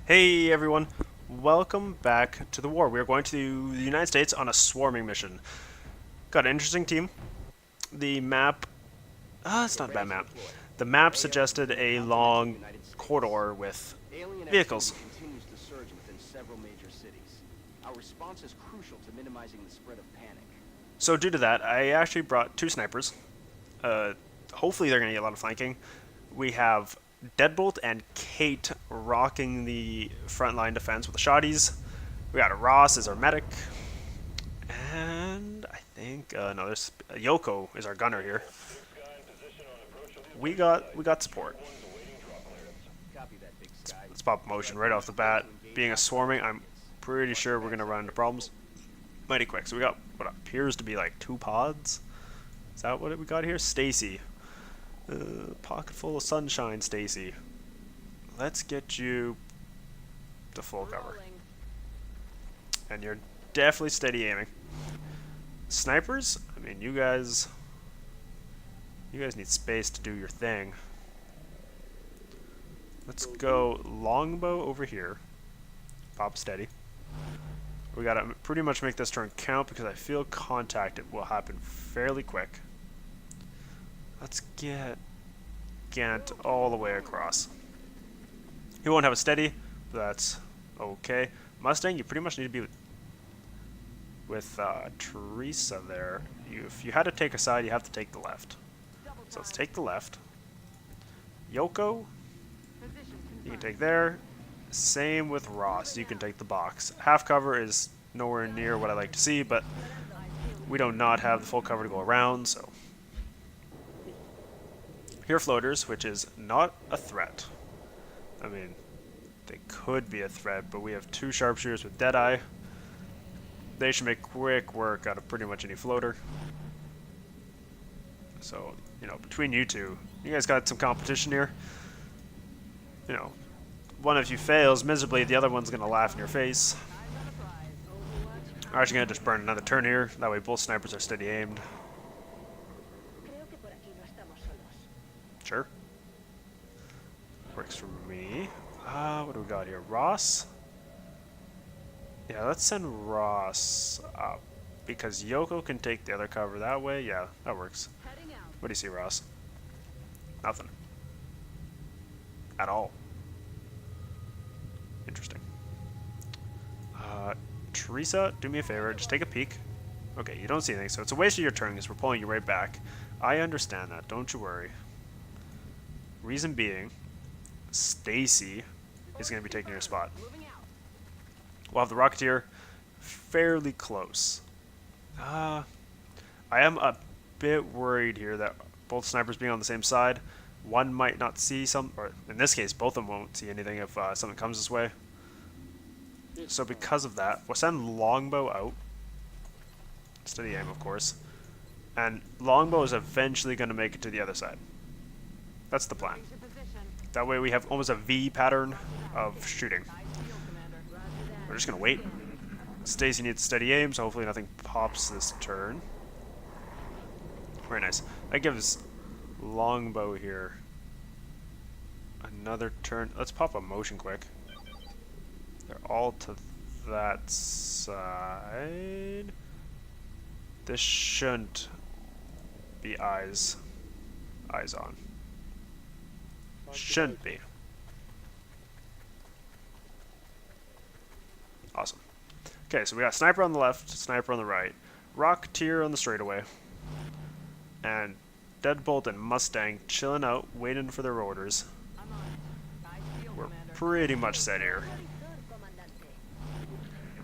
Hey everyone, welcome back to the war. We are going to the United States on a swarming mission. Got an interesting team. The map, it's not a bad map. The map suggested a long corridor with Alien vehicles. activity continues to surge within several major cities. Our response is crucial to minimizing the spread of panic. So due to that, I actually brought two snipers. Uh, Hopefully they're going to get a lot of flanking. We have Deadbolt and Kate rocking the frontline defense with the shotties. We got Ross as our medic. And I think no, there's Yoko is our gunner here. We got support. Copy that, Big Sky. Let's pop motion right off the bat. Being a swarming, I'm pretty sure we're gonna run into problems mighty quick. So we got what appears to be like two pods. Is that what we got here? Stacy, pocket full of sunshine, Stacy. Let's get you to full cover, and you're definitely steady aiming. Snipers, I mean, you guys need space to do your thing. Let's go longbow over here. Pop steady. We gotta pretty much make this turn count because I feel contact it will happen fairly quick. Let's get Gant all the way across. He won't have a steady, but that's okay. Mustang, you pretty much need to be with Teresa there. If you had to take a side, you have to take the left. So let's take the left. Yoko, you can take there. Same with Ross, you can take the box. Half cover is nowhere near what I like to see, but we do not have the full cover to go around, so. Here floaters, which is not a threat. I mean, they could be a threat, but we have two sharpshooters with Deadeye. They should make quick work out of pretty much any floater. So, between you two, you guys got some competition here. One of you fails miserably, the other one's going to laugh in your face. I'm actually going to just burn another turn here. That way both snipers are steady aimed. Sure. Works for me. What do we got here? Ross? Yeah, let's send Ross up. Because Yoko can take the other cover that way. Yeah, that works. What do you see, Ross? Nothing. At all. Interesting. Teresa, do me a favor. Just take a peek. Okay, you don't see anything, so it's a waste of your turn because we're pulling you right back. I understand that. Don't you worry. Reason being, Stacy is going to be taking your spot. We'll have the Rocketeer fairly close. I am a bit worried here that both snipers being on the same side, one might not see some, or in this case, both of them won't see anything if something comes this way. So because of that, we'll send Longbow out. Steady aim, of course. And Longbow is eventually going to make it to the other side. That's the plan. That way we have almost a V pattern of shooting. We're just going to wait. Stacy needs steady aim, so hopefully nothing pops this turn. Very nice. That gives Longbow here another turn. Let's pop a motion quick. They're all to that side. This shouldn't be eyes on. Shouldn't be. Awesome. Okay, so we got Sniper on the left, Sniper on the right, Rocketeer on the straightaway, and Deadbolt and Mustang chilling out, waiting for their orders. We're pretty much set here.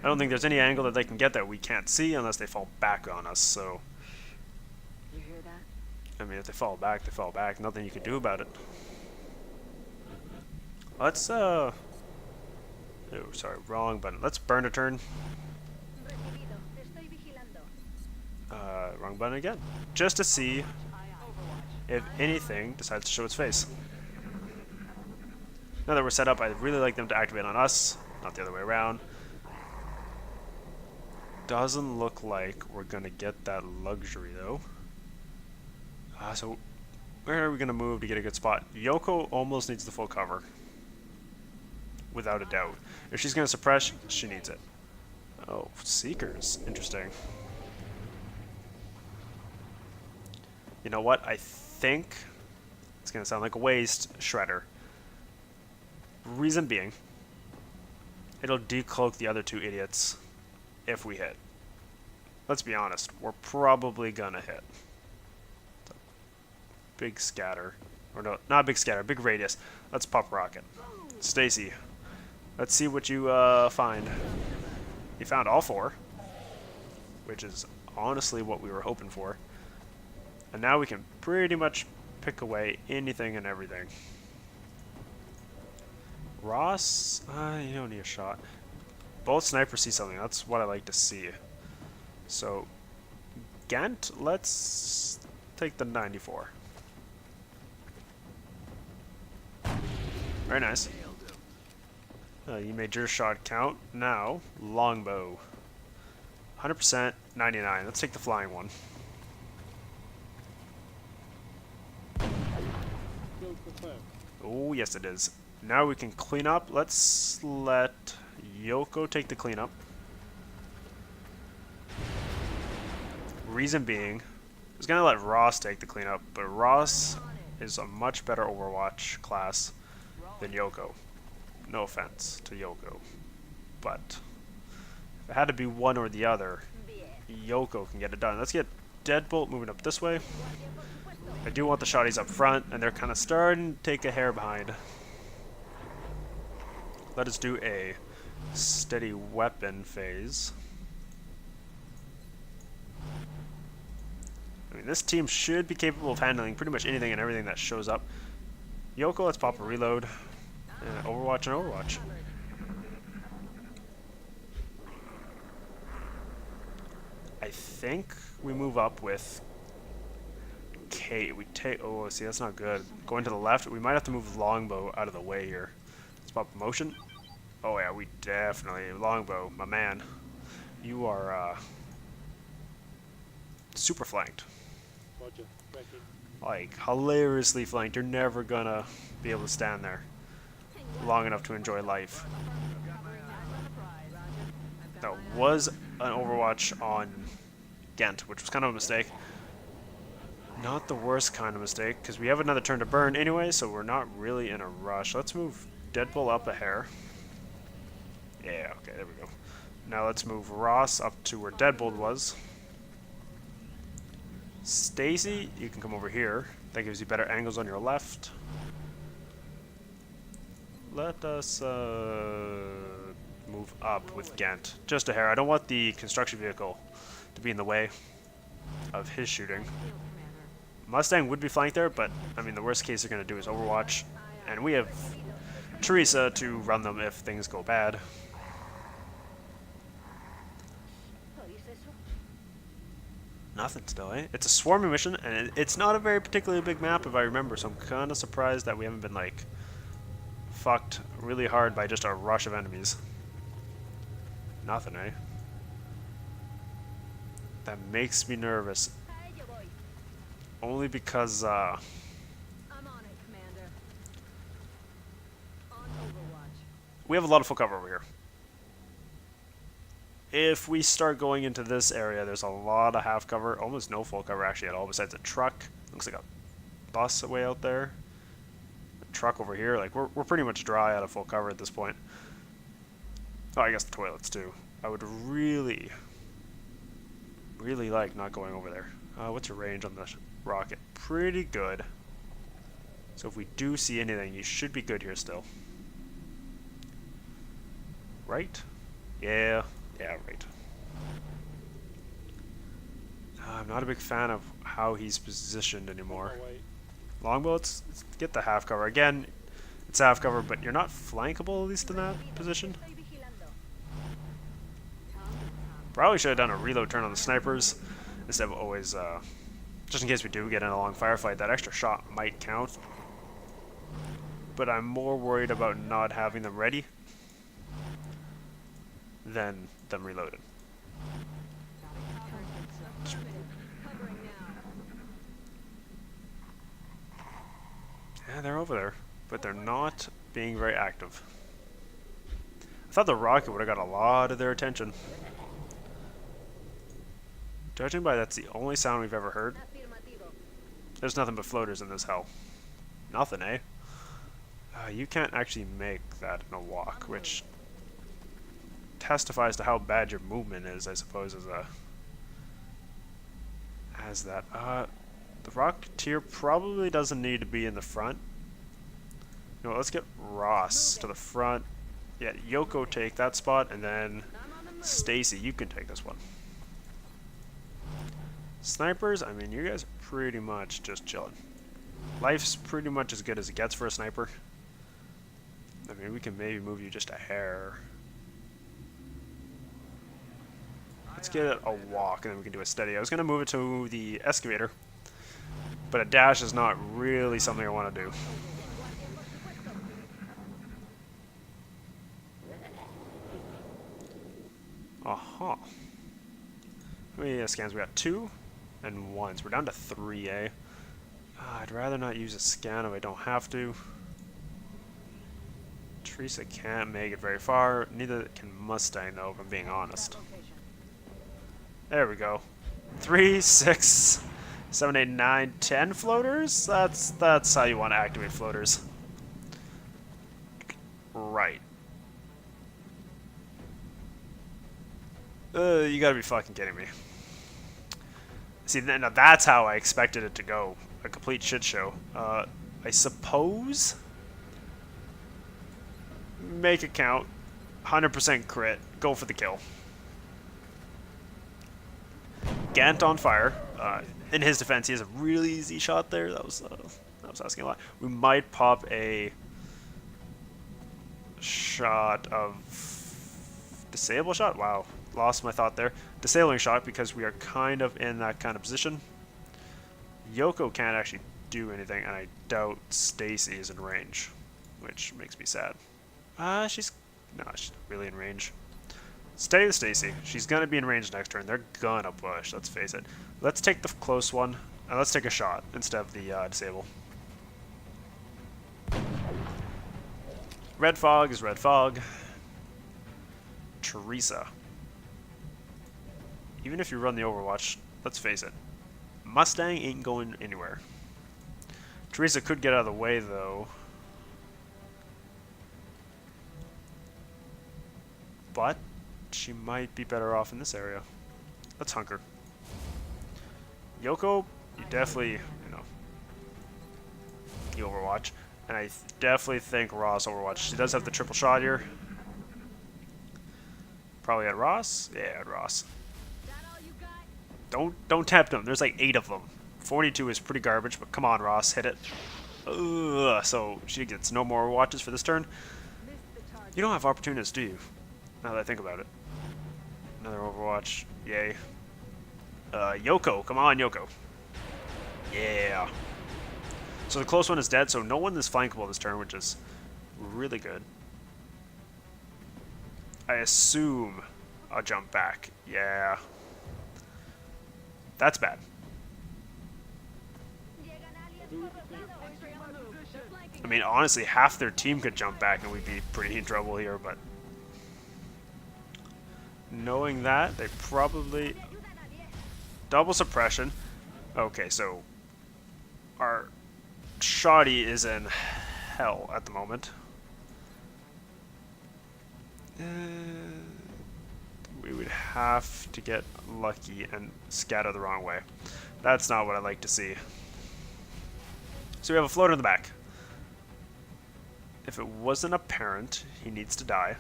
I don't think there's any angle that they can get that we can't see unless they fall back on us, so. You hear that? I mean, if they fall back, they fall back. Nothing you can do about it. Let's, oh, sorry, wrong button. Let's burn a turn. Wrong button again. Just to see if anything decides to show its face. Now that we're set up, I'd really like them to activate on us, not the other way around. Doesn't look like we're gonna get that luxury though. So where are we gonna move to get a good spot? Yoko almost needs the full cover. without a doubt. If she's gonna suppress, she needs it. Oh, Seekers. Interesting. You know what? I think it's gonna sound like a waste. Shredder. Reason being, it'll decloak the other two idiots if we hit. Let's be honest, we're probably gonna hit. Big scatter. Or no, not big scatter, big radius. Let's pop rocket. Stacy, let's see what you find. You found all four, which is honestly what we were hoping for. And now we can pretty much pick away anything and everything. Ross, you don't need a shot. Both snipers see something. That's what I like to see. So, Ghent, let's take the 94. Very nice. You made your shot count. Now, longbow. 100%, 99. Let's take the flying one. Oh, yes it is. Now we can clean up. Let's let Yoko take the cleanup. Reason being, I was going to let Ross take the cleanup, but Ross is a much better Overwatch class than Yoko. No offense to Yoko, but if it had to be one or the other, Yoko can get it done. Let's get Deadbolt moving up this way. I do want the shotties up front, and they're kind of starting to take a hair behind. Let us do a steady weapon phase. I mean, this team should be capable of handling pretty much anything and everything that shows up. Yoko, let's pop a reload. Overwatch and Overwatch. I think we move up with Kate. We take. Oh, see, that's not good. Going to the left, we might have to move Longbow out of the way here. Let's pop motion. Oh yeah, we definitely Longbow, my man. You are super flanked. Roger. Tracking. Like hilariously flanked. You're never gonna be able to stand there long enough to enjoy life. That was an Overwatch on Ghent, which was kind of a mistake. Not the worst kind of mistake, because we have another turn to burn anyway, so we're not really in a rush. Let's move Deadpool up a hair. Yeah, okay, there we go. Now let's move Ross up to where Deadbolt was. Stacy, you can come over here. That gives you better angles on your left. Let us move up with Ghent. Just a hair. I don't want the construction vehicle to be in the way of his shooting. Mustang would be flanked there, but I mean the worst case they're going to do is Overwatch. And we have Teresa to run them if things go bad. Nothing still, eh? It's a swarming mission, and it's not a very particularly big map if I remember, so I'm kind of surprised that we haven't been, like, fucked really hard by just a rush of enemies. Nothing, eh? That makes me nervous. Only because, I'm on it, Commander. On Overwatch. we have a lot of full cover over here. If we start going into this area, there's a lot of half cover, almost no full cover actually at all, besides a truck. Looks like a bus way out there. A truck over here, like we're pretty much dry out of full cover at this point. Oh, I guess the toilets too. I would really like not going over there. What's your range on the rocket? Pretty good. So if we do see anything, you should be good here still. Right? Yeah. Yeah, right. I'm not a big fan of how he's positioned anymore. Away. Longbow, let's get the half cover. Again, it's half cover, but you're not flankable, at least in that position. Probably should have done a reload turn on the snipers instead of always, just in case we do get in a long firefight, that extra shot might count. But I'm more worried about not having them ready than them reloaded. Yeah, they're over there, but they're not being very active. thought the rocket would have got a lot of their attention. Judging by that's the only sound we've ever heard, there's nothing but floaters in this hell. Nothing, eh? You can't actually make that in a walk, which testifies to how bad your movement is, I suppose, as that. The Rocketeer probably doesn't need to be in the front. You know, let's get Ross to the front. Yeah, Yoko take that spot, and then Stacy, you can take this one. Snipers, I mean, you guys are pretty much just chilling. Life's pretty much as good as it gets for a sniper. I mean, we can maybe move you just a hair. Let's get it a walk, and then we can do a steady. I was going to move it to the excavator, but a dash is not really something I want to do. Aha. How many scans? We got 2 and 1. So we're down to 3, eh? I'd rather not use a scan if I don't have to. Teresa can't make it very far. Neither can Mustang, though, if I'm being honest. There we go. 3, 6, 7, 8, 9, 10 floaters? That's how you want to activate floaters. Right. You gotta be fucking kidding me. See, now that's how I expected it to go. A complete shit show. I suppose... Make it count. 100% crit. Go for the kill. Gant on fire. In his defense, he has a really easy shot there. That was asking a lot. We might pop a shot of disable shot. Wow, lost my thought there. Disabling shot because we are kind of in that kind of position. Yoko can't actually do anything, and I doubt Stacy is in range, which makes me sad. She's not really in range. Stay with Stacy. She's gonna be in range next turn. They're gonna push. Let's face it. Let's take the close one, and let's take a shot instead of the disable. Red fog is red fog. Teresa. Even if you run the Overwatch, let's face it, Mustang ain't going anywhere. Teresa could get out of the way, though. But she might be better off in this area. Let's hunker. Yoko, you definitely, you Overwatch. And I definitely think Ross Overwatch. She does have the triple shot here. Probably at Ross? Yeah, at Ross. Don't tempt him. There's like 8 of them. 42 is pretty garbage, but come on, Ross, hit it. Ugh, so she gets no more Overwatches for this turn. You don't have opportunities, do you? Now that I think about it. Another Overwatch. Yay. Yoko. Come on, Yoko. Yeah. So the close one is dead, so no one is flankable this turn, which is really good. I assume I'll jump back. Yeah. That's bad. I mean, honestly, half their team could jump back and we'd be pretty in trouble here, but... Knowing that, they probably... Double suppression. Okay, so... Our shoddy is in hell at the moment. We would have to get lucky and scatter the wrong way. That's not what I'd like to see. So we have a floater in the back. If it wasn't apparent, he needs to die.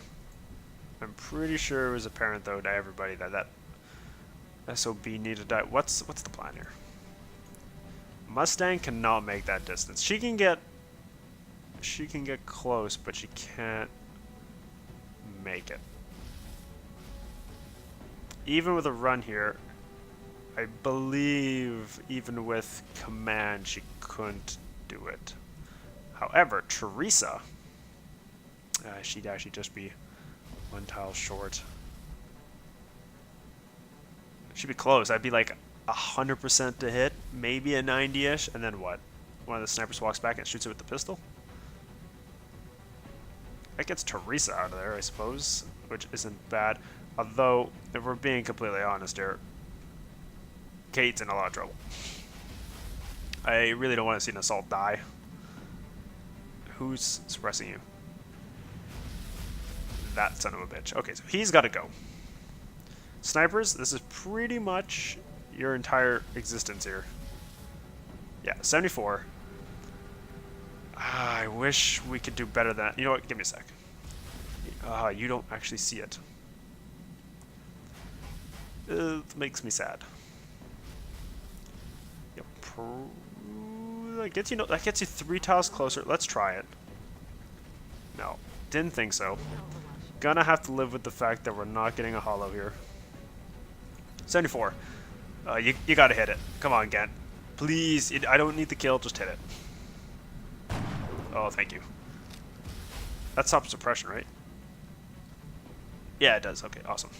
I'm pretty sure it was apparent, though, to everybody that SOB needed to die. What's the plan here? Mustang cannot make that distance. She can get close, but she can't make it. Even with a run here, I believe even with command she couldn't do it. However, Teresa, she'd actually just be 1 tile short. She'd be close. I'd be like 100% to hit, maybe a 90-ish, and then what? One of the snipers walks back and shoots it with the pistol? That gets Teresa out of there, I suppose, which isn't bad. Although, if we're being completely honest here, Kate's in a lot of trouble. I really don't want to see an assault die. Who's suppressing you? That son of a bitch. Okay, so he's got to go. Snipers, this is pretty much your entire existence here. Yeah, 74. I wish we could do better than that. You know what? Give me a sec. You don't actually see it. It makes me sad. Yep. That gets you 3 tiles closer. Let's try it. No, didn't think so. Gonna have to live with the fact that we're not getting a hollow here. 74. You gotta hit it. Come on, Gent. Please, I don't need the kill, just hit it. Oh, thank you. That stops suppression, right? Yeah, it does. Okay, awesome.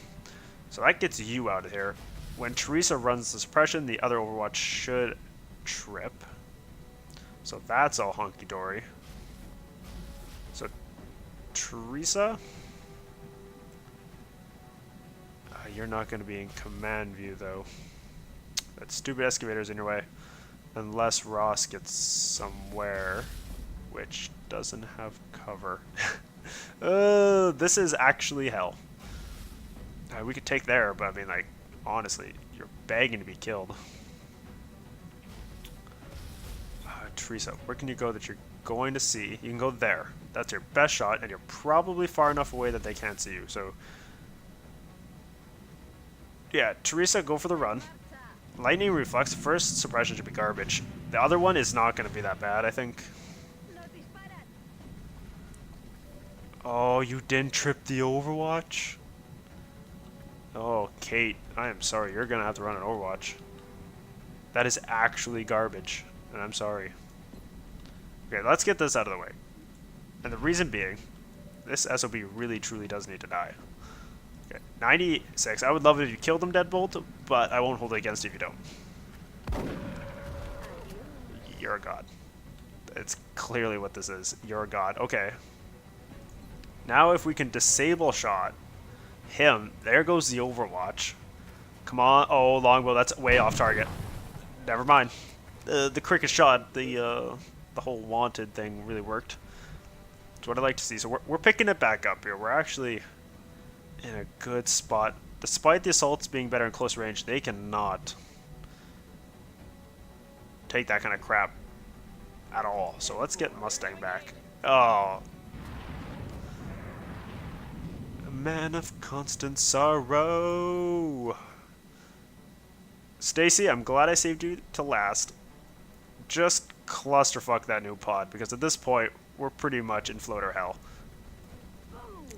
So that gets you out of here. When Teresa runs the suppression, the other Overwatch should trip. So that's all honky-dory. So, Teresa? You're not going to be in command view, though. That stupid excavator's in your way. Unless Ross gets somewhere, which doesn't have cover. This is actually hell. We could take there, but I mean, like, honestly, you're begging to be killed. Teresa, where can you go that you're going to see? You can go there. That's your best shot, and you're probably far enough away that they can't see you. So, yeah, Teresa, go for the run. Lightning Reflex, first suppression should be garbage. The other one is not going to be that bad, I think. Oh, you didn't trip the Overwatch? Oh, Kate, I am sorry. You're going to have to run an Overwatch. That is actually garbage, and I'm sorry. Okay, let's get this out of the way. And the reason being, this SOB really truly does need to die. Okay, 96. I would love it if you killed him, Deadbolt, but I won't hold it against you if you don't. You're a god. It's clearly what this is. You're a god. Okay. Now if we can disable shot him, there goes the Overwatch. Come on. Oh, longbow, that's way off target. Never mind. The cricket shot, the whole wanted thing really worked. That's what I like to see. So we're picking it back up here. We're actually in a good spot. Despite the assaults being better in close range, they cannot take that kind of crap at all. So let's get Mustang back. Oh. A man of constant sorrow. Stacy, I'm glad I saved you to last. Just clusterfuck that new pod, because at this point, we're pretty much in floater hell.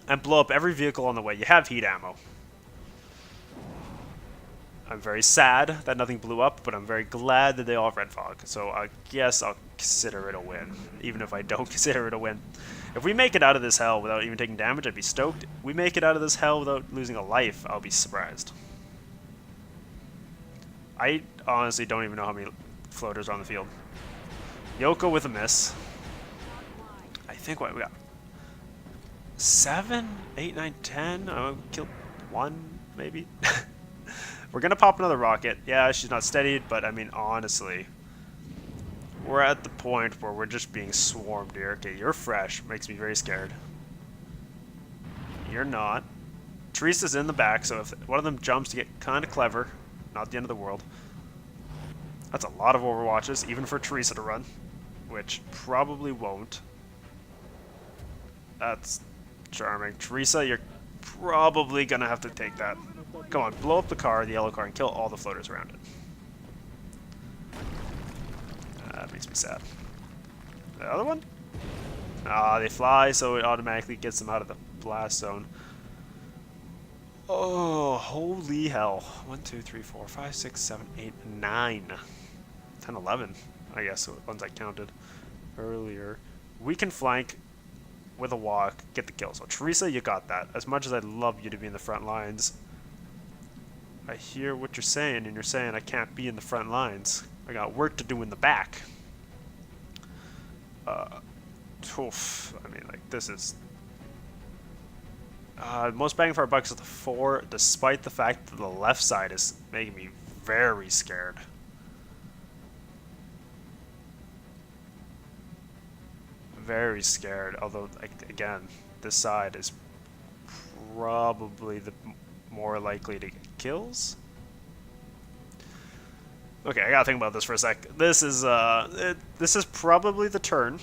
And blow up every vehicle on the way. You have heat ammo. I'm very sad that nothing blew up, but I'm very glad that they all have red fog. So I guess I'll consider it a win, even if I don't consider it a win. If we make it out of this hell without even taking damage, I'd be stoked. If we make it out of this hell without losing a life, I'll be surprised. I honestly don't even know how many floaters are on the field. Yoko with a miss. I think what we got? 7, 8, 9, 10. I killed 1, maybe. We're gonna pop another rocket. Yeah, she's not steadied, but I mean, honestly, we're at the point where we're just being swarmed here. Okay, you're fresh. Makes me very scared. You're not. Teresa's in the back, so if one of them jumps to get kind of clever, not the end of the world. That's a lot of Overwatches, even for Teresa to run, which probably won't. That's charming. Teresa, you're probably gonna have to take that. Come on, blow up the car, the yellow car, and kill all the floaters around it. That makes me sad. The other one? Ah, they fly, so it automatically gets them out of the blast zone. Oh, holy hell. 1, 2, 3, 4, 5, 6, 7, 8, 9. 10, 11, I guess, the ones I counted earlier. We can flank with a walk, get the kill. So, Teresa, you got that. As much as I'd love you to be in the front lines, I hear what you're saying, and you're saying I can't be in the front lines. I got work to do in the back. Oof. I mean, like, this is Most bang for our bucks is the 4, despite the fact that the left side is making me very scared. Very scared, although, like, again, this side is probably the more likely to get kills. Okay, I gotta think about this for a sec. This is probably the turn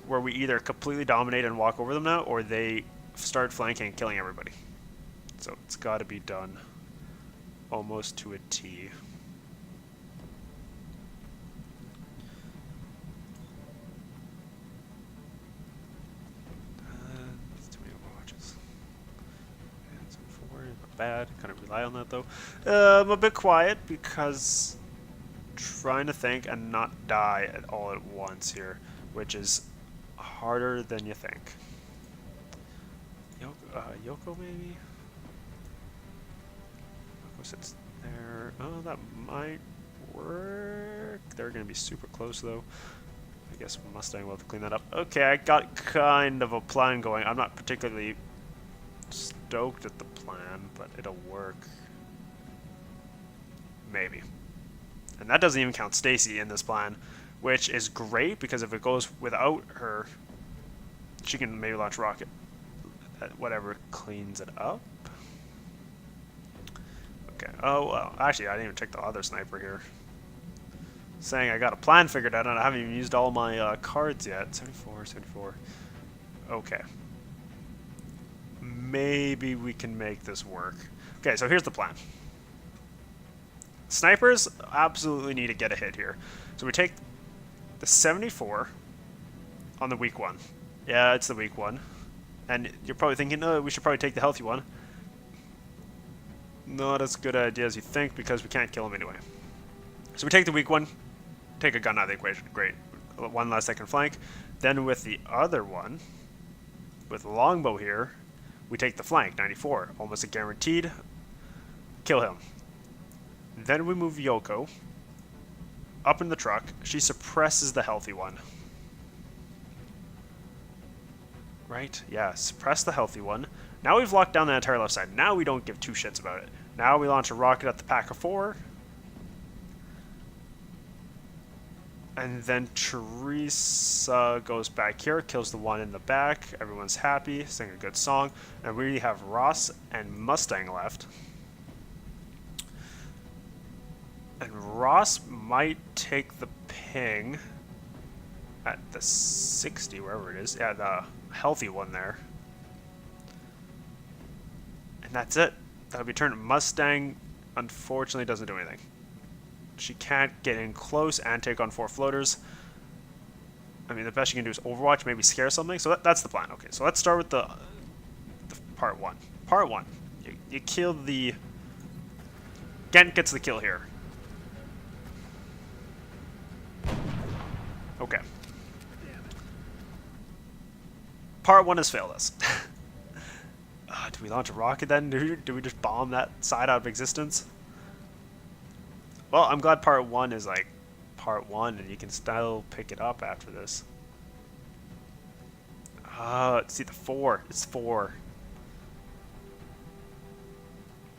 where we either completely dominate and walk over them now, or they start flanking and killing everybody. So it's got to be done almost to a T. That's too many watches. And some 4, not bad. Kind of rely on that though. I'm a bit quiet because trying to think and not die at all at once here, which is harder than you think. Yoko maybe? Yoko sits there. Oh, that might work. They're going to be super close though. I guess Mustang will have to clean that up. Okay, I got kind of a plan going. I'm not particularly stoked at the plan, but it'll work. Maybe. And that doesn't even count Stacy in this plan, which is great because if it goes without her, she can maybe launch rocket. Whatever cleans it up. Okay. Oh, well, actually, I didn't even check the other sniper here. Saying I got a plan figured out and I haven't even used all my cards yet. 74, 74. Okay. Maybe we can make this work. Okay, so here's the plan. Snipers absolutely need to get a hit here. So we take the 74 on the weak one. Yeah, it's the weak one. And you're probably thinking, no, we should probably take the healthy one. Not as good an idea as you think because we can't kill him anyway. So we take the weak one, take a gun out of the equation. Great. One less second flank. Then with the other one, with longbow here, we take the flank, 94. Almost a guaranteed. Kill him. Then we move Yoko up in the truck. She suppresses the healthy one. Right? Yeah, suppress the healthy one. Now we've locked down the entire left side. Now we don't give two shits about it. Now we launch a rocket at the pack of 4. And then Teresa goes back here, kills the one in the back. Everyone's happy, sing a good song. And we have Ross and Mustang left. And Ross might take the ping at the 60, wherever it is. Yeah, the healthy one there. And that's it. That'll be turned. Mustang, unfortunately, doesn't do anything. She can't get in close and take on 4 floaters. I mean, the best you can do is Overwatch, maybe scare something. So that's the plan. Okay, so let's start with the part 1. Part 1. You kill the... Gent gets the kill here. Okay. Part 1 has failed us. Do we launch a rocket then? Do we just bomb that side out of existence? Well, I'm glad part 1 is like part 1 and you can still pick it up after this. See the 4. It's 4.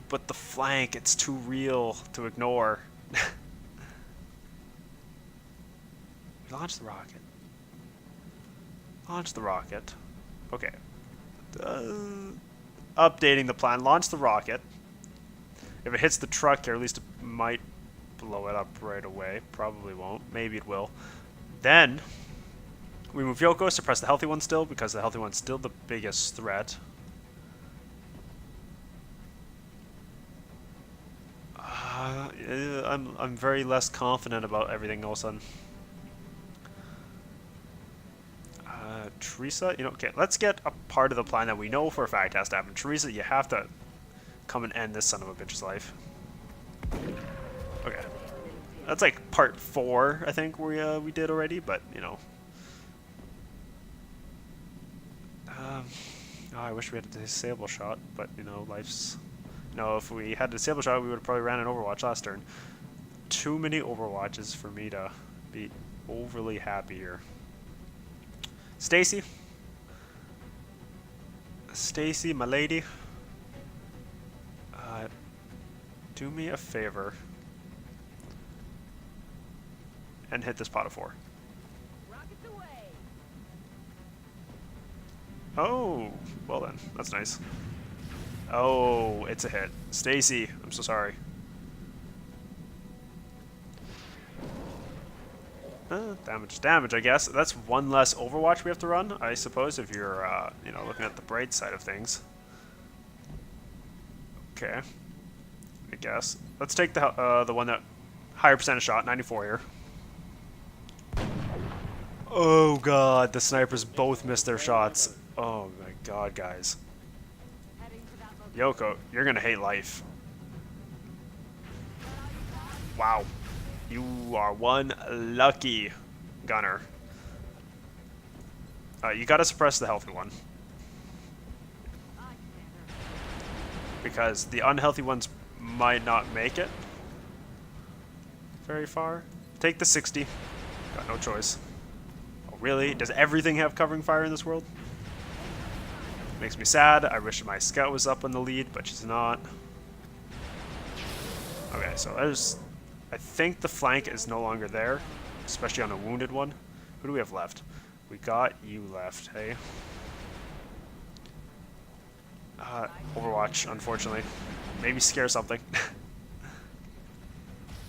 But the flank, it's too real to ignore. Launch the rocket. Launch the rocket. Okay. Updating the plan. Launch the rocket. If it hits the truck here, at least it might blow it up right away. Probably won't. Maybe it will. Then, we move Yoko, suppress the healthy one still, because the healthy one's still the biggest threat. I'm very less confident about everything all of a sudden. Teresa, you know, okay, let's get a part of the plan that we know for a fact has to happen. Teresa, you have to come and end this son of a bitch's life. Okay. That's like part 4, I think, we did already, but, you know. Oh, I wish we had a disable shot, but, you know, life's... No, if we had a disable shot, we would have probably ran an Overwatch last turn. Too many Overwatches for me to be overly happy here. Stacy. Stacy, my lady. Do me a favor. And hit this pot of 4. Rockets away. Oh, well then. That's nice. Oh, it's a hit. Stacy, I'm so sorry. Damage, damage, I guess. That's one less Overwatch we have to run, I suppose, if you're, you know, looking at the bright side of things. Okay. I guess. Let's take the one that higher percentage shot, 94 here. Oh god, the snipers both missed their shots. Oh my god, guys. Heading to that location. Yoko, you're gonna hate life. Wow. You are one lucky gunner. You gotta suppress the healthy one. Aye, Commander. Because the unhealthy ones might not make it very far. Take the 60. Got no choice. Oh, really? Does everything have covering fire in this world? Makes me sad. I wish my scout was up on the lead, but she's not. Okay, so there's... I think the flank is no longer there, especially on a wounded one. Who do we have left? We got you left, hey? Overwatch, unfortunately. Maybe scare something.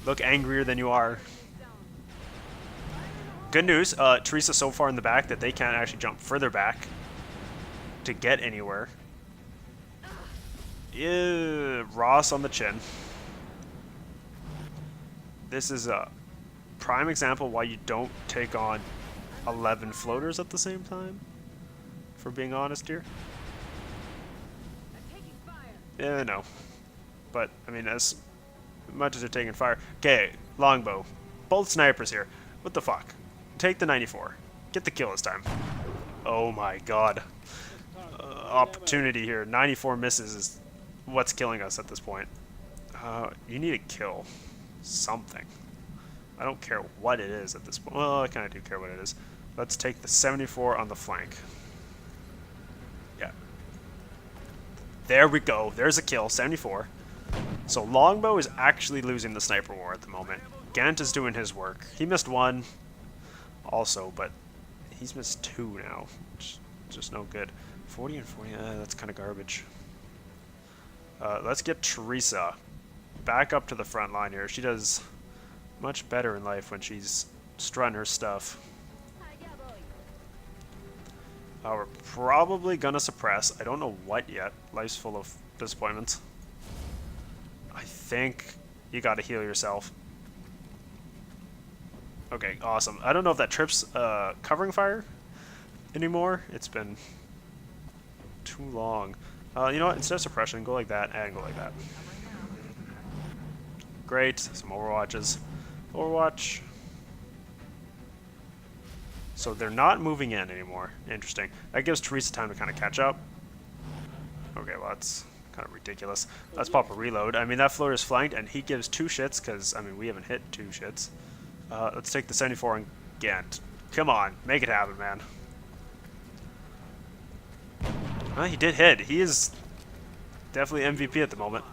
Look angrier than you are. Good news, Teresa so far in the back that they can't actually jump further back to get anywhere. Ew, Ross on the chin. This is a prime example why you don't take on 11 floaters at the same time, for being honest here. I'm taking fire. Yeah, no. But, I mean, as much as they're taking fire... Okay, longbow. Both snipers here. What the fuck? Take the 94. Get the kill this time. Oh my god. Opportunity here. 94 misses is what's killing us at this point. You need a kill. Something. I don't care what it is at this point. Well, I kind of do care what it is. Let's take the 74 on the flank. Yeah. There we go. There's a kill. 74. So Longbow is actually losing the sniper war at the moment. Gant is doing his work. He missed one also, but he's missed 2 now. Which is just no good. 40 and 40, that's kind of garbage. Let's get Teresa back up to the front line here. She does much better in life when she's strutting her stuff. Hi, yeah, boy. We're probably gonna suppress. I don't know what yet. Life's full of disappointments. I think you gotta heal yourself. Okay, awesome. I don't know if that trips covering fire anymore. It's been too long. You know what? Instead of suppression, go like that and go like that. Great. Some Overwatches. Overwatch. So they're not moving in anymore. Interesting. That gives Teresa time to kind of catch up. Okay, well that's kind of ridiculous. Let's pop a reload. I mean, that floater is flanked, and he gives 2 shits, because, I mean, we haven't hit 2 shits. Let's take the 74 and Gant. Come on, make it happen, man. Well, he did hit. He is definitely MVP at the moment.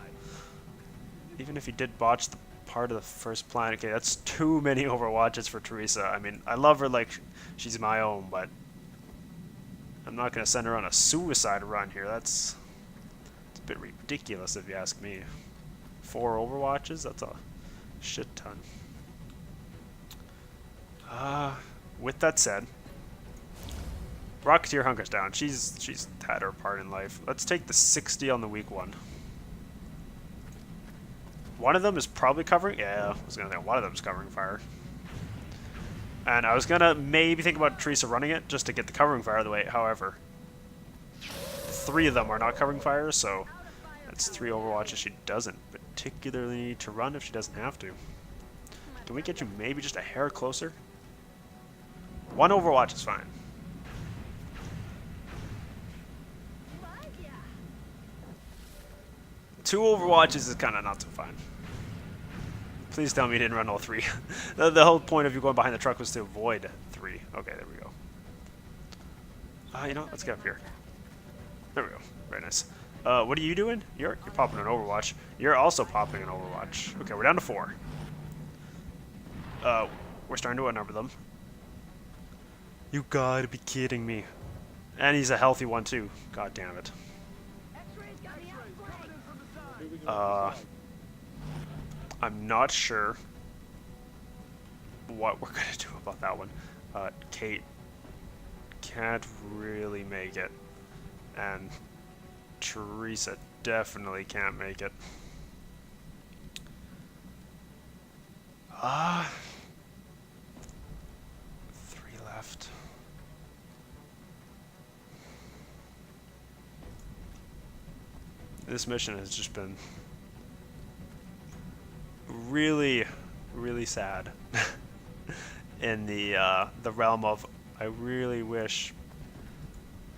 Even if he did botch the part of the first plan. Okay, that's too many Overwatches for Teresa. I mean, I love her like she's my own, but I'm not going to send her on a suicide run here. It's a bit ridiculous if you ask me. 4 Overwatches? That's a shit ton. With that said, Rocketeer hunkers down. She's had her part in life. Let's take the 60 on the weak one. One of them is probably covering... Yeah, I was going to say one of them is covering fire. And I was going to maybe think about Teresa running it just to get the covering fire out of the way. However, 3 of them are not covering fire, so that's 3 Overwatches she doesn't particularly need to run if she doesn't have to. Can we get you maybe just a hair closer? 1 Overwatch is fine. What? Yeah. 2 Overwatches is kind of not so fine. Please tell me you didn't run all 3. The whole point of you going behind the truck was to avoid 3. Okay, there we go. You know what? Let's get up here. There we go. Very nice. What are you doing? You're popping an Overwatch. You're also popping an Overwatch. Okay, we're down to 4. We're starting to outnumber them. You gotta be kidding me. And he's a healthy one too. God damn it. X-rays got me outflanked. Moving on to the side. I'm not sure what we're gonna do about that one. Kate can't really make it, and Teresa definitely can't make it. 3 left. This mission has just been really, really sad in the realm of I really wish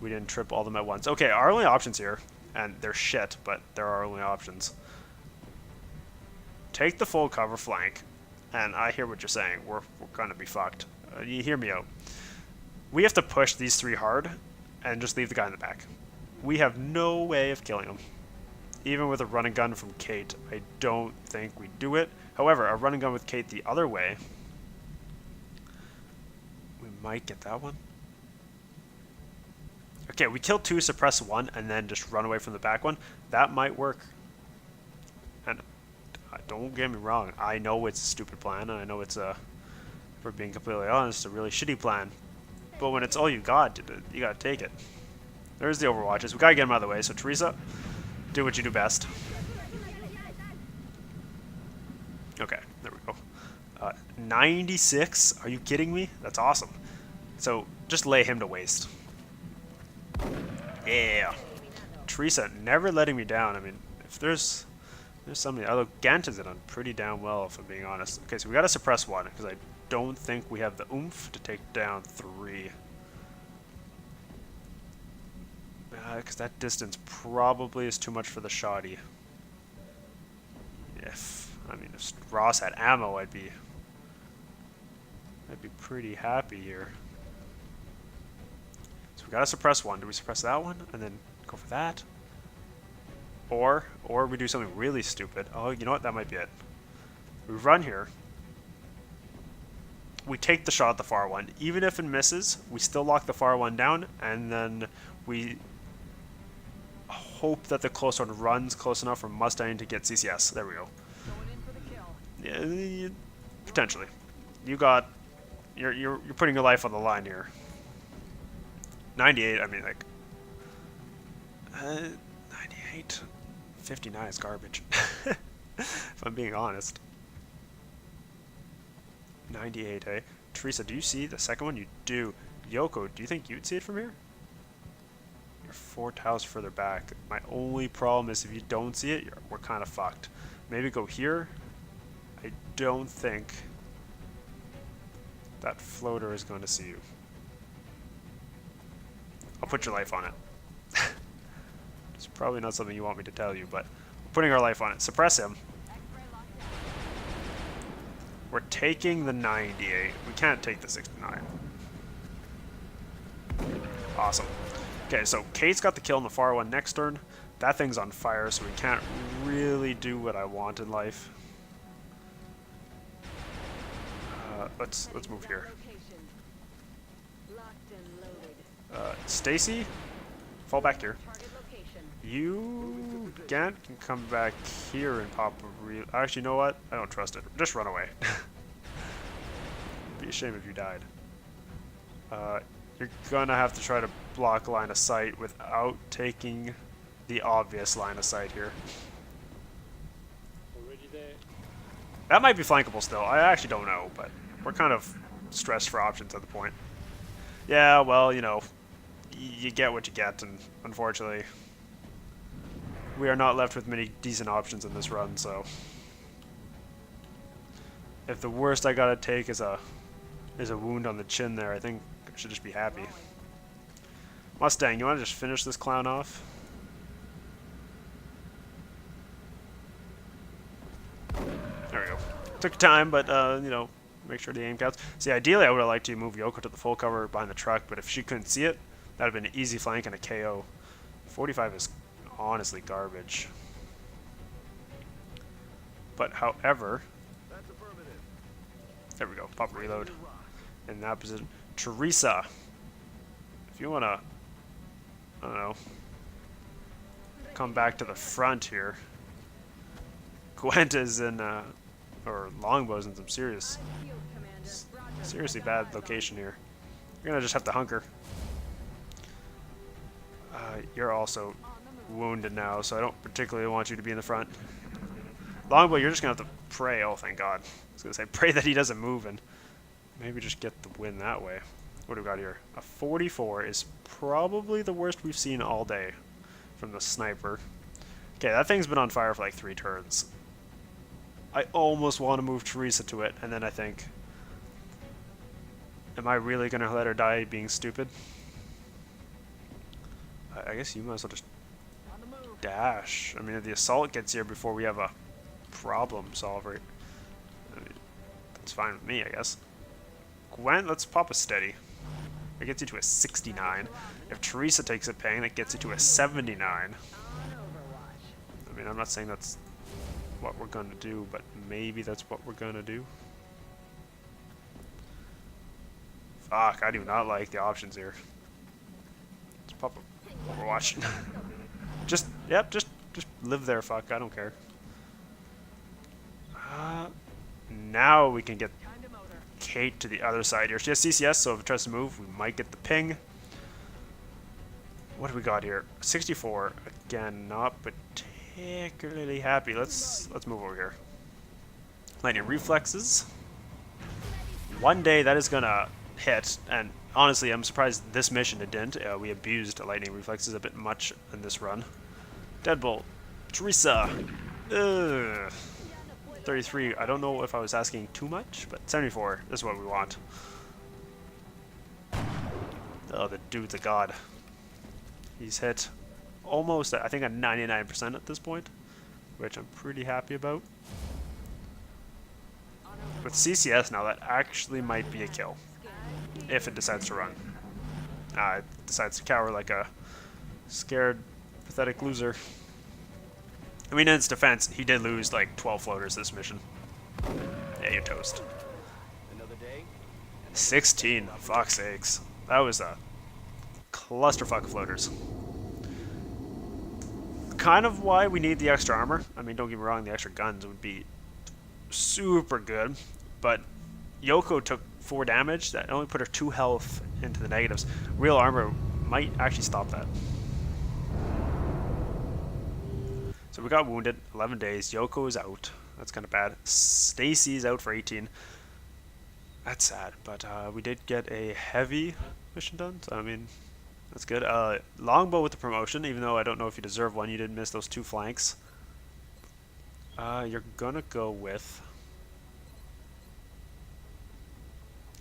we didn't trip all of them at once. Okay, our only options here, and they're shit, but they're our only options. Take the full cover flank, and I hear what you're saying. We're gonna be fucked. You hear me out. We have to push these 3 hard, and just leave the guy in the back. We have no way of killing him. Even with a run and gun from Kate, I don't think we do it. However, a run and gun with Kate the other way, we might get that one. Okay, we kill 2, suppress 1, and then just run away from the back one. That might work. And don't get me wrong, I know it's a stupid plan, and I know it's for being completely honest, a really shitty plan. But when it's all you got, you gotta take it. There's the Overwatches. We gotta get them out of the way. So Teresa, do what you do best. Okay, there we go. 96? Are you kidding me? That's awesome. So just lay him to waste. Yeah. Teresa never letting me down. I mean, if there's somebody, although Gant has done pretty damn well, if I'm being honest. Okay, so we gotta suppress 1 because I don't think we have the oomph to take down 3. Because that distance probably is too much for the shoddy. If Ross had ammo, I'd be pretty happy here. So we gotta suppress 1. Do we suppress that one and then go for that? Or we do something really stupid. Oh, you know what? That might be it. We run here. We take the shot at the far one. Even if it misses, we still lock the far one down, and then we hope that the close one runs close enough for Mustang to get CCS. There we go. Going in for the kill. Yeah, potentially. You're putting your life on the line here. 98. I mean, like 98. 59 is garbage. If I'm being honest. 98, eh? Teresa, do you see the second one? You do. Yoko, do you think you'd see it from here? You're 4 tiles further back. My only problem is if you don't see it, we're kind of fucked. Maybe go here. I don't think that floater is going to see you. I'll put your life on it. It's probably not something you want me to tell you, but we're putting our life on it. Suppress him. X-ray locked down. We're taking the 98. We can't take the 69. Awesome. Okay, so Kate's got the kill on the far one next turn. That thing's on fire, so we can't really do what I want in life. Let's move here. Location. Locked and loaded. Stacy, fall back here. Target location. You, Gant, can come back here and pop a real... Actually, you know what? I don't trust it. Just run away. It'd be a shame if you died. You're gonna have to try to block line of sight without taking the obvious line of sight here. Already there. That might be flankable still. I actually don't know, but we're kind of stressed for options at the point. Yeah, well, you know, you get what you get, and unfortunately, we are not left with many decent options in this run, so if the worst I gotta take is a wound on the chin there, I think I should just be happy. Mustang, you wanna just finish this clown off? There we go. Took time, but you know, make sure the aim counts. See, ideally I would have liked to move Yoko to the full cover behind the truck, but if she couldn't see it, that would have been an easy flank and a KO 45 is honestly garbage. But however, there we go. Pop reload in that position. Teresa, if you wanna, I don't know, come back to the front here. Gwent is in, or Longbow's in some serious, seriously bad location here. You're gonna just have to hunker. You're also wounded now, so I don't particularly want you to be in the front. Longbow, you're just gonna have to pray. Oh, thank God. I was gonna say, pray that he doesn't move and maybe just get the win that way. What do we got here? A 44 is probably the worst we've seen all day from the sniper. Okay, that thing's been on fire for like 3 turns. I almost want to move Teresa to it, and then I think, am I really going to let her die being stupid? I guess you might as well just dash. I mean, if the assault gets here before we have a problem solver, I mean, that's fine with me, I guess. Gwent, let's pop a steady. It gets you to a 69. If Teresa takes a ping, that gets you to a 79. I mean, I'm not saying that's what we're gonna do, but maybe that's what we're gonna do. Fuck, I do not like the options here. Let's pop a Overwatch. just live there, fuck, I don't care. Now we can get Kate to the other side here. She has CCS, so if it tries to move, we might get the ping. What do we got here? 64. Again, not particularly happy. Let's move over here. Lightning reflexes. One day that is gonna hit, and honestly, I'm surprised this mission it didn't. We abused lightning reflexes a bit much in this run. Deadbolt. Teresa. Ugh. 33. I don't know if I was asking too much, but 74 is what we want. Oh, the dude's a god. He's hit almost, I think, at 99% at this point, which I'm pretty happy about. With CCS now, that actually might be a kill, if it decides to run. It decides to cower like a scared, pathetic loser. I mean, in its defense, he did lose like 12 floaters this mission. Yeah, you're toast. Another day. 16, fuck's sakes. That was a clusterfuck of floaters. Kind of why we need the extra armor. I mean, don't get me wrong, the extra guns would be super good, but Yoko took 4 damage. That only put her 2 health into the negatives. Real armor might actually stop that. So we got wounded, 11 days. Yoko is out. That's kind of bad. Stacy's out for 18. That's sad, but we did get a heavy mission done, so I mean, that's good. Longbow with the promotion, even though I don't know if you deserve one. You did miss those 2 flanks. You're gonna go with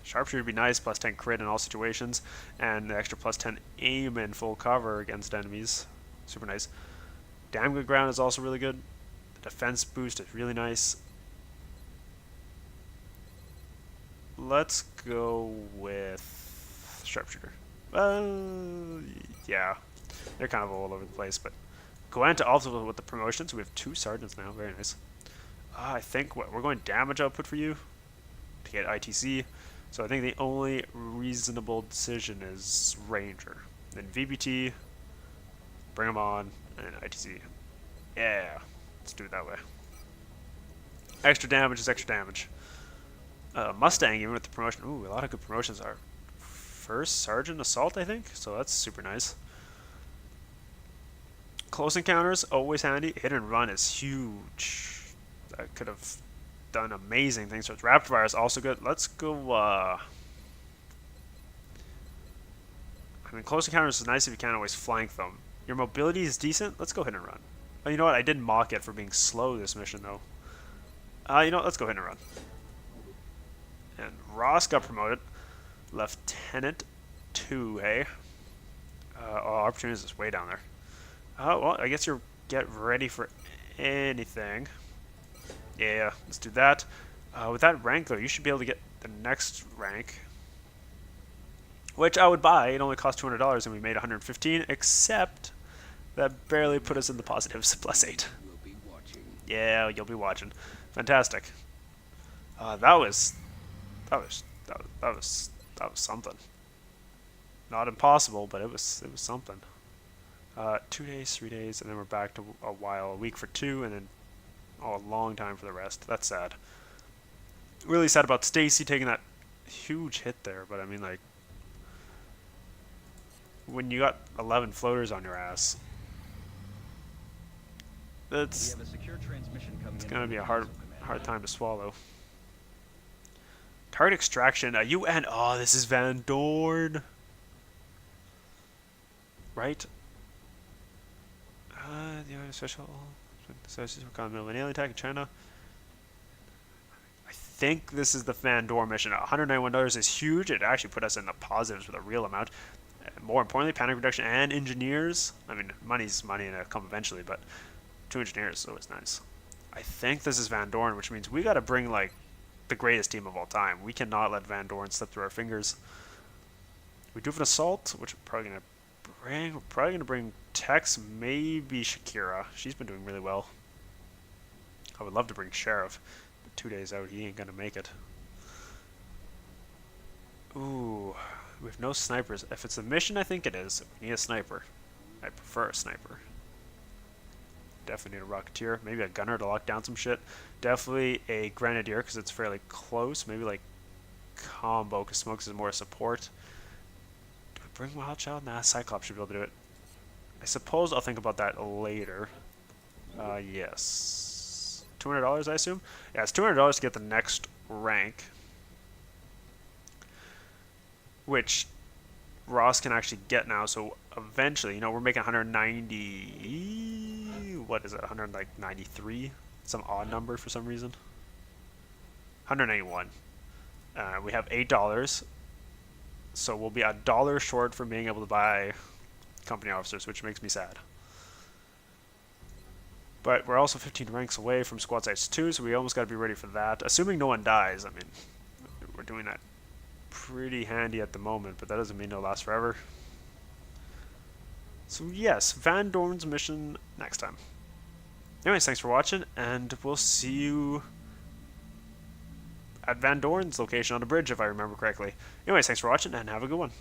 Sharpshooter would be nice, plus 10 crit in all situations, and the extra plus 10 aim in full cover against enemies. Super nice. Damn good ground is also really good. The defense boost is really nice. Let's go with Sharpshooter. Yeah, they're kind of all over the place, but Gwent also with the promotions. We have 2 sergeants now. Very nice. I think we're going damage output for you to get ITC. So I think the only reasonable decision is Ranger. Then VBT, bring them on, and ITC. Yeah, let's do it that way. Extra damage is extra damage. Mustang, even with the promotion. Ooh, a lot of good promotions are. First Sergeant Assault, I think. So that's super nice. Close encounters, always handy. Hit and run is huge. That could have done amazing things. So rapid fire is also good. Let's go. I mean, close encounters is nice if you can't always flank them. Your mobility is decent. Let's go hit and run. Oh, you know what? I did mock it for being slow this mission, though. You know what? Let's go hit and run. And Ross got promoted. Lieutenant 2, hey? Opportunities is way down there. Well, I guess you're get ready for anything. Yeah, let's do that. With that rank, though, you should be able to get the next rank, which I would buy. It only cost $200, and we made 115. Except That barely put us in the positives. +8. We'll be watching. Yeah, you'll be watching. Fantastic. That was something. Not impossible, but it was something. 2 days, 3 days, and then we're back to a week for 2, and then a long time for the rest. That's sad. Really sad about Stacy taking that huge hit there, but I mean, like, when you got 11 floaters on your ass, it's gonna be a hard time to swallow. Target extraction, UN. Oh, this is Van Dorn, right? The UN special. Associates will come an alien attack in China. I think this is the Van Dorn mission. $191 is huge. It actually put us in the positives with a real amount. More importantly, panic reduction and engineers. I mean, money's money and it'll come eventually, but 2 engineers is always nice. I think this is Van Dorn, which means we got to bring like the greatest team of all time. We cannot let Van Dorn slip through our fingers. We do have an assault, which we're probably gonna bring Tex, maybe Shakira. She's been doing really well. I would love to bring Sheriff, but 2 days out, he ain't gonna make it. Ooh, we have no snipers. If it's a mission, I think it is. We need a sniper. I prefer a sniper. Definitely need a Rocketeer. Maybe a Gunner to lock down some shit. Definitely a Grenadier because it's fairly close. Maybe like Combo because Smokes is more support. Do I bring Wild Child? Nah, Cyclops should be able to do it. I suppose I'll think about that later. Yes. $200, I assume? Yeah, it's $200 to get the next rank. Which Ross can actually get now, so eventually, you know, we're making 190, what is it, 193? Some odd number for some reason. 191. We have $8, so we'll be $1 short from being able to buy company officers, which makes me sad. But we're also 15 ranks away from squad size 2, so we almost got to be ready for that. Assuming no one dies, I mean, we're doing that pretty handy at the moment, but that doesn't mean it'll last forever. So yes, Van Dorn's mission next time. Anyways, thanks for watching, and we'll see you at Van Dorn's location on the bridge, if I remember correctly. Anyways, thanks for watching, and have a good one.